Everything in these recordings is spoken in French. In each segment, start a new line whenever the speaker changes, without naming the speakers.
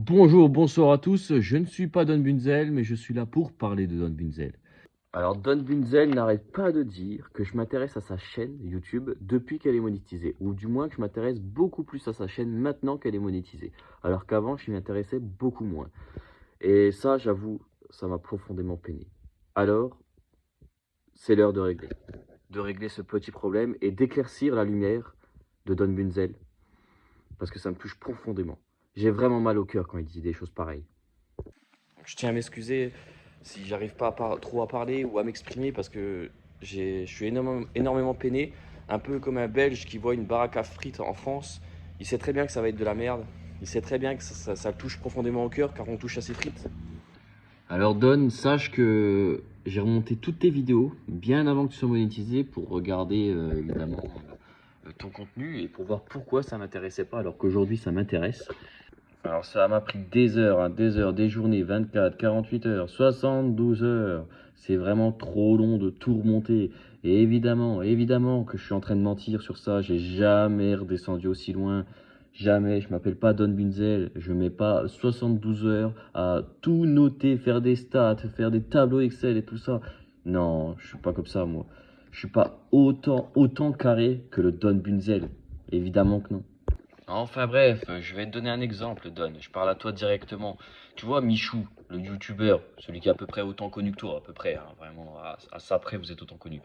Bonjour, bonsoir à tous. Je ne suis pas Don Bunzel, mais je suis là pour parler de Don Bunzel. Alors, Don Bunzel n'arrête pas de dire que je m'intéresse à sa chaîne YouTube depuis qu'elle est monétisée, ou du moins que je m'intéresse beaucoup plus à sa chaîne maintenant qu'elle est monétisée, alors qu'avant, je m'y intéressais beaucoup moins. Et ça, j'avoue, ça m'a profondément peiné. Alors, c'est l'heure de régler ce petit problème et d'éclaircir la lumière de Don Bunzel, parce que ça me touche profondément. J'ai vraiment mal au cœur quand il dit des choses pareilles. Je tiens à m'excuser si j'arrive pas trop à parler ou à m'exprimer parce que je suis énormément peiné, un peu comme un Belge qui voit une baraque à frites en France. Il sait très bien que ça va être de la merde. Il sait très bien que ça le touche profondément au cœur car on touche à ses frites. Alors Don, sache que j'ai remonté toutes tes vidéos bien avant que tu sois monétisé pour regarder évidemment ton contenu et pour voir pourquoi ça m'intéressait pas alors qu'aujourd'hui ça m'intéresse. Alors ça m'a pris des heures, des journées, 24, 48 heures, 72 heures. C'est vraiment trop long de tout remonter. Et évidemment que je suis en train de mentir sur ça. J'ai jamais redescendu aussi loin. Jamais, je m'appelle pas Don Bunzel. Je mets pas 72 heures à tout noter, faire des stats, faire des tableaux Excel et tout ça. Non, je suis pas comme ça moi. Je suis pas autant carré que le Don Bunzel. Évidemment que non. Enfin bref, je vais te donner un exemple, Don. Je parle à toi directement. Tu vois, Michou, le youtubeur, celui qui est à peu près autant connu que toi, à peu près, hein, vraiment, à ça près, vous êtes autant connu.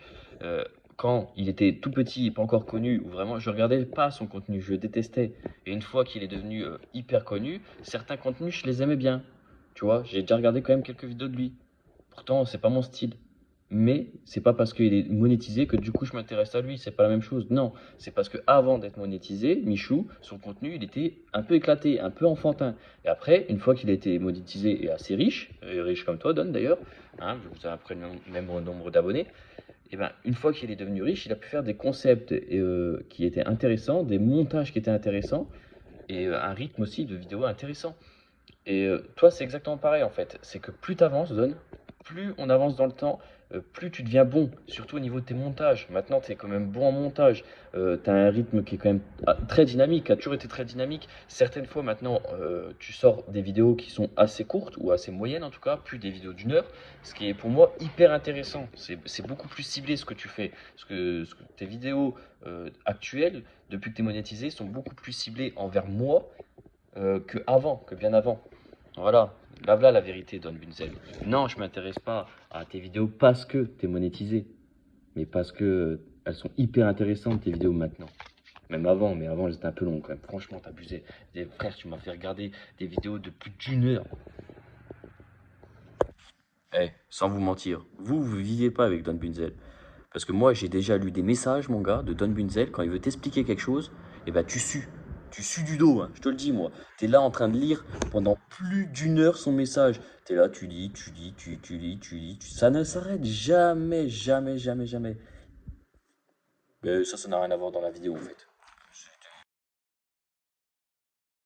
Quand il était tout petit et pas encore connu, ou vraiment, je regardais pas son contenu, je le détestais. Et une fois qu'il est devenu hyper connu, certains contenus, je les aimais bien. Tu vois, j'ai déjà regardé quand même quelques vidéos de lui. Pourtant, c'est pas mon style. Mais c'est pas parce qu'il est monétisé que du coup je m'intéresse à lui, c'est pas la même chose. Non, c'est parce que avant d'être monétisé, Michou, son contenu, il était un peu éclaté, un peu enfantin. Et après, une fois qu'il a été monétisé et assez riche, et riche comme toi, Don d'ailleurs, hein, vous avez après le même nombre d'abonnés, et ben une fois qu'il est devenu riche, il a pu faire des concepts qui étaient intéressants, des montages qui étaient intéressants, et un rythme aussi de vidéos intéressant. Et toi, c'est exactement pareil en fait. C'est que plus tu avances, Don, plus on avance dans le temps, plus tu deviens bon, surtout au niveau de tes montages. Maintenant, tu es quand même bon en montage. Tu as un rythme qui est quand même très dynamique, qui a toujours été très dynamique. Certaines fois, maintenant, tu sors des vidéos qui sont assez courtes, ou assez moyennes en tout cas, plus des vidéos d'1 heure, ce qui est pour moi hyper intéressant. C'est beaucoup plus ciblé ce que tu fais. Tes vidéos actuelles, depuis que tu es monétisé, sont beaucoup plus ciblées envers moi que bien avant. Voilà, là la vérité, Don Bunzel. Non, je m'intéresse pas à tes vidéos parce que t'es monétisé, mais parce que elles sont hyper intéressantes tes vidéos maintenant. Même avant, mais avant elles étaient un peu longues quand même. Franchement, t'abusais. Frère, tu m'as fait regarder des vidéos de plus d'1 heure. Eh, sans vous mentir, vous vivez pas avec Don Bunzel. Parce que moi, j'ai déjà lu des messages, mon gars, de Don Bunzel, quand il veut t'expliquer quelque chose, et ben tu sues. Tu sues du dos, hein, je te le dis, moi. T'es là en train de lire pendant plus d'1 heure son message. T'es là, tu lis, ça ne s'arrête jamais. Mais ça n'a rien à voir dans la vidéo, en fait.